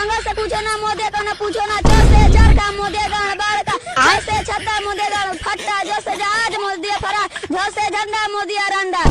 अंग से पूछो ना मोदे का न पूछो ना चो से चर का मोदे का बार का ऐसे छत्ता मोदे का फट्टा जो से जहाज मोदी फरा जो से झंडा मोदी रंडा।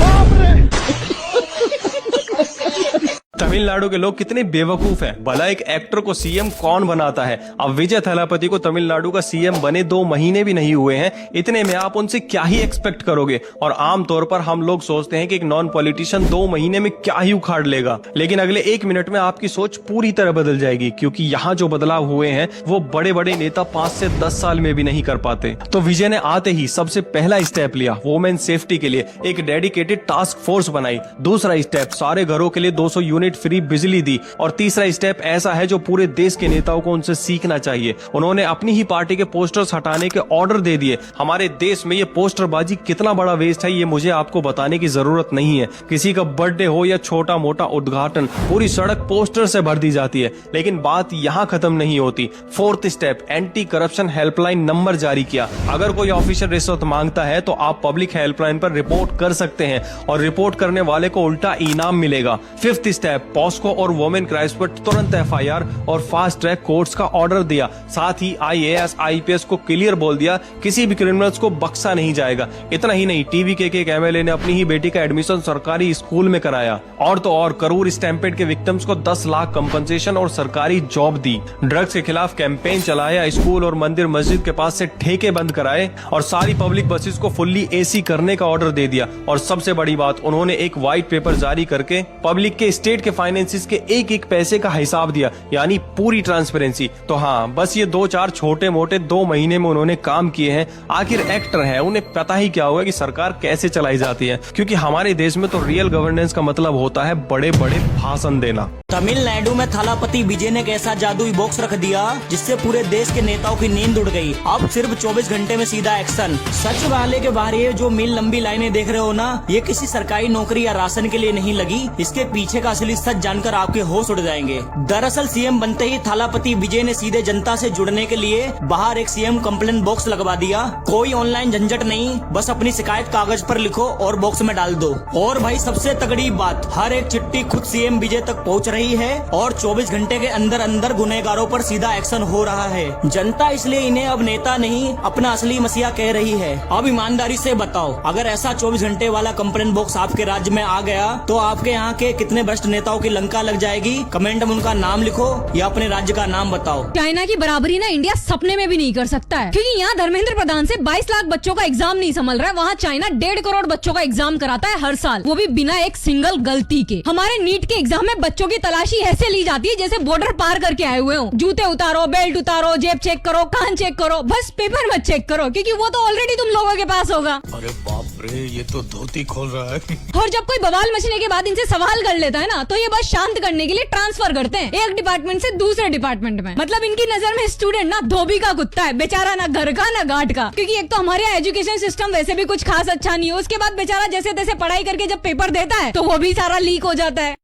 तमिलनाडु के लोग कितने बेवकूफ हैं। भला एक एक्टर को सीएम कौन बनाता है। अब विजय थलापति को तमिलनाडु का सीएम बने 2 महीने भी नहीं हुए हैं, इतने में आप उनसे क्या ही एक्सपेक्ट करोगे। और आमतौर पर हम लोग सोचते हैं कि एक नॉन पॉलिटिशियन 2 महीने में क्या ही उखाड़ लेगा, लेकिन अगले 1 मिनट में आपकी सोच पूरी तरह बदल जाएगी, क्योंकि यहाँ जो बदलाव हुए हैं वो बड़े बड़े नेता 5 से 10 साल में भी नहीं कर पाते। तो विजय ने आते ही सबसे पहला स्टेप लिया, वुमेन सेफ्टी के लिए एक डेडिकेटेड टास्क फोर्स बनाई। दूसरा स्टेप, सारे घरों के लिए 200 यूनिट फ्री बिजली दी। और तीसरा स्टेप ऐसा है जो पूरे देश के नेताओं को उनसे सीखना चाहिए, उन्होंने अपनी ही पार्टी के पोस्टर्स हटाने के ऑर्डर दे दिए। हमारे देश में ये पोस्टरबाजी कितना बड़ा वेस्ट है ये मुझे आपको बताने की जरूरत नहीं है। किसी का बर्थडे हो या छोटा मोटा उद्घाटन, पूरी सड़क पोस्टर से भर दी जाती है। लेकिन बात यहाँ खत्म नहीं होती। 4th step, anti corruption helpline number जारी किया। अगर कोई ऑफिसर रिश्वत मांगता है तो आप पब्लिक हेल्पलाइन पर रिपोर्ट कर सकते हैं और रिपोर्ट करने वाले को उल्टा इनाम मिलेगा। 5th स्टेप, पॉस्को और वुमेन क्राइम्स पर तुरंत एफआईआर और फास्ट ट्रैक कोर्ट्स का ऑर्डर दिया। साथ ही आईएएस आईपीएस को क्लियर बोल दिया, किसी भी क्रिमिनल्स को बख्शा नहीं जाएगा। इतना ही नहीं, टीवी के एक एमएलए ने अपनी ही बेटी का एडमिशन सरकारी स्कूल में कराया। और तो और करूर स्टैम्पेड के विक्टिम्स को 10 लाख कंपनसेशन और सरकारी जॉब दी। ड्रग्स के खिलाफ कैंपेन चलाया, स्कूल और मंदिर मस्जिद के पास से ठेके बंद कराए और सारी पब्लिक बसेस को फुल्ली एसी करने का ऑर्डर दे दिया। और सबसे बड़ी बात, उन्होंने एक व्हाइट पेपर जारी करके पब्लिक के स्टेट के फाइनेंसिस के एक पैसे का हिसाब दिया, यानी पूरी ट्रांसपेरेंसी। तो हाँ, बस ये 2-4 छोटे मोटे 2 महीने में उन्होंने काम किए हैं। आखिर एक्टर है, उन्हें पता ही क्या होगा कि सरकार कैसे चलाई जाती है, क्योंकि हमारे देश में तो रियल गवर्नेंस का मतलब होता है बड़े बड़े भाषण देना। तमिलनाडु में थलापति विजय ने एक ऐसा जादुई बॉक्स रख दिया जिससे पूरे देश के नेताओं की नींद उड़ गई। अब सिर्फ 24 घंटे में सीधा एक्शन। सच वाले के बाहर ये जो मील लंबी लाइनें देख रहे हो ना, ये किसी सरकारी नौकरी या राशन के लिए नहीं लगी। इसके पीछे का असली सच जानकर आपके होश उड़ जाएंगे। दरअसल सीएम बनते ही थलापति विजय ने सीधे जनता से जुड़ने के लिए बाहर एक सीएम कंप्लेंट बॉक्स लगवा दिया। कोई ऑनलाइन झंझट नहीं, बस अपनी शिकायत कागज पर लिखो और बॉक्स में डाल दो। और भाई सबसे तगड़ी बात, हर एक चिट्ठी खुद सीएम विजय तक पहुंच रही है और 24 घंटे के अंदर अंदर गुनहगारों पर सीधा एक्शन हो रहा है। जनता इसलिए इन्हें अब नेता नहीं, अपना असली मसीहा कह रही है। अब ईमानदारी से बताओ, अगर ऐसा 24 घंटे वाला कंप्लेंट बॉक्स आपके राज्य में आ गया तो आपके यहाँ के कितने भ्रष्ट नेताओं की लंका लग जाएगी। कमेंट में उनका नाम लिखो या अपने राज्य का नाम बताओ। चाइना की बराबरी ना इंडिया सपने में भी नहीं कर सकता है, क्योंकि यहाँ धर्मेंद्र प्रधान से 22 लाख बच्चों का एग्जाम नहीं संभल रहा है। वहाँ चाइना 1.5 करोड़ बच्चों का एग्जाम कराता है हर साल, वो भी बिना एक सिंगल गलती के। हमारे नीट के एग्जाम में बच्चों की तलाशी ऐसे ली जाती है जैसे बॉर्डर पार करके आए हुए हो। जूते उतारो, बेल्ट उतारो, जेब चेक करो, कान चेक करो, बस पेपर मत चेक करो, क्योंकि वो तो ऑलरेडी तुम लोगों के पास होगा। अरे बाप रे, ये तो धोती खोल रहा है। और जब कोई बवाल मचने के बाद इनसे सवाल कर लेता है ना, तो ये बस शांत करने के लिए ट्रांसफर करते हैं एक डिपार्टमेंट से दूसरे डिपार्टमेंट में। मतलब इनकी नजर में स्टूडेंट ना धोबी का कुत्ता है, बेचारा ना घर का ना घाट का। क्योंकि एक तो हमारे यहाँ एजुकेशन सिस्टम वैसे भी कुछ खास अच्छा नहीं है, उसके बाद बेचारा जैसे तैसे पढ़ाई करके जब पेपर देता है तो वो भी सारा लीक हो जाता है।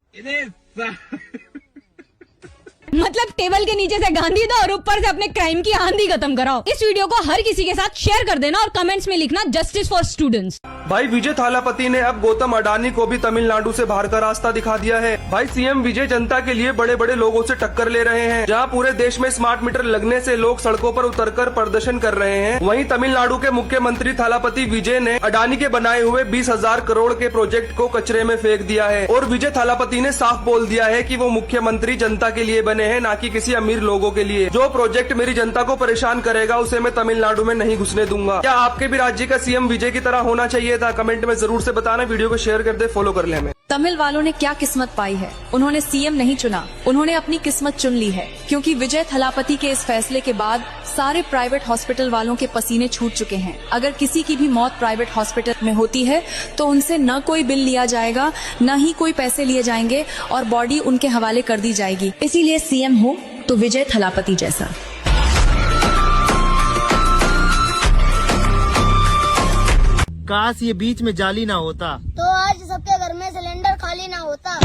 मतलब टेबल के नीचे से गांधी दो और ऊपर से अपने क्राइम की आंधी खत्म कराओ। इस वीडियो को हर किसी के साथ शेयर कर देना और कमेंट्स में लिखना जस्टिस फॉर स्टूडेंट्स। भाई विजय थालापति ने अब गौतम अडानी को भी तमिलनाडु से बाहर का रास्ता दिखा दिया है। भाई सीएम विजय जनता के लिए बड़े बड़े लोगों से टक्कर ले रहे हैं। जहां पूरे देश में स्मार्ट मीटर लगने से लोग सड़कों पर उतरकर प्रदर्शन कर रहे हैं, वहीं तमिलनाडु के मुख्यमंत्री थालापति विजय ने अडानी के बनाए हुए 20,000 करोड़ के प्रोजेक्ट को कचरे में फेंक दिया है। और विजय थालापति ने साफ बोल दिया है कि वो मुख्यमंत्री जनता के लिए बने हैं, न कि किसी अमीर लोगों के लिए। जो प्रोजेक्ट मेरी जनता को परेशान करेगा उसे मैं तमिलनाडु में नहीं घुसने दूंगा। क्या आपके भी राज्य का सीएम विजय की तरह होना चाहिए था? कमेंट में जरूर से बताना। वीडियो को शेयर कर दे, फॉलो कर ले हमें। तमिल वालों ने क्या किस्मत पाई है, उन्होंने सीएम नहीं चुना, उन्होंने अपनी किस्मत चुन ली है। क्योंकि विजय थलापति के इस फैसले के बाद सारे प्राइवेट हॉस्पिटल वालों के पसीने छूट चुके हैं। अगर किसी की भी मौत प्राइवेट हॉस्पिटल में होती है तो उनसे न कोई बिल लिया जाएगा, न ही कोई पैसे लिए जाएंगे और बॉडी उनके हवाले कर दी जाएगी। इसीलिए सीएम हो तो विजय थलापति जैसा। काश ये बीच में जाली ना होता तो आज सबके घर में सिलेंडर खाली ना होता।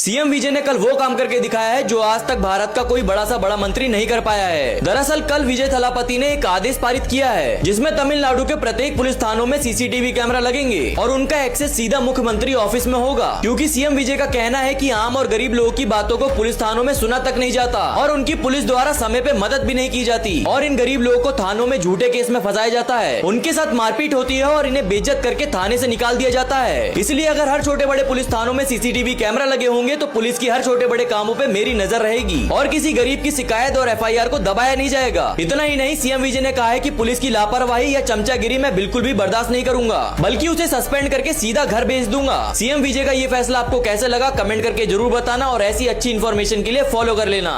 सीएम विजय ने कल वो काम करके दिखाया है जो आज तक भारत का कोई बड़ा सा बड़ा मंत्री नहीं कर पाया है। दरअसल कल विजय थलापति ने एक आदेश पारित किया है जिसमें तमिलनाडु के प्रत्येक पुलिस थानों में सीसीटीवी कैमरा लगेंगे और उनका एक्सेस सीधा मुख्यमंत्री ऑफिस में होगा, क्योंकि सीएम विजय का कहना है कि आम और गरीब लोगों की बातों को पुलिस थानों में सुना तक नहीं जाता और उनकी पुलिस द्वारा समय पे मदद भी नहीं की जाती और इन गरीब लोगों को थानों में झूठे केस में फंसाया जाता है, उनके साथ मारपीट होती है और इन्हें बेइज्जत करके थाने से निकाल दिया जाता है। इसलिए अगर हर छोटे बड़े पुलिस थानों में सीसीटीवी कैमरा लगे होंगे तो पुलिस की हर छोटे बड़े कामों पे मेरी नजर रहेगी और किसी गरीब की शिकायत और एफआईआर को दबाया नहीं जाएगा। इतना ही नहीं, सीएम विजय ने कहा है कि पुलिस की लापरवाही या चमचागिरी मैं बिल्कुल भी बर्दाश्त नहीं करूंगा, बल्कि उसे सस्पेंड करके सीधा घर भेज दूंगा। सीएम विजय का ये फैसला आपको कैसे लगा कमेंट करके जरूर बताना और ऐसी अच्छी इन्फॉर्मेशन के लिए फॉलो कर लेना।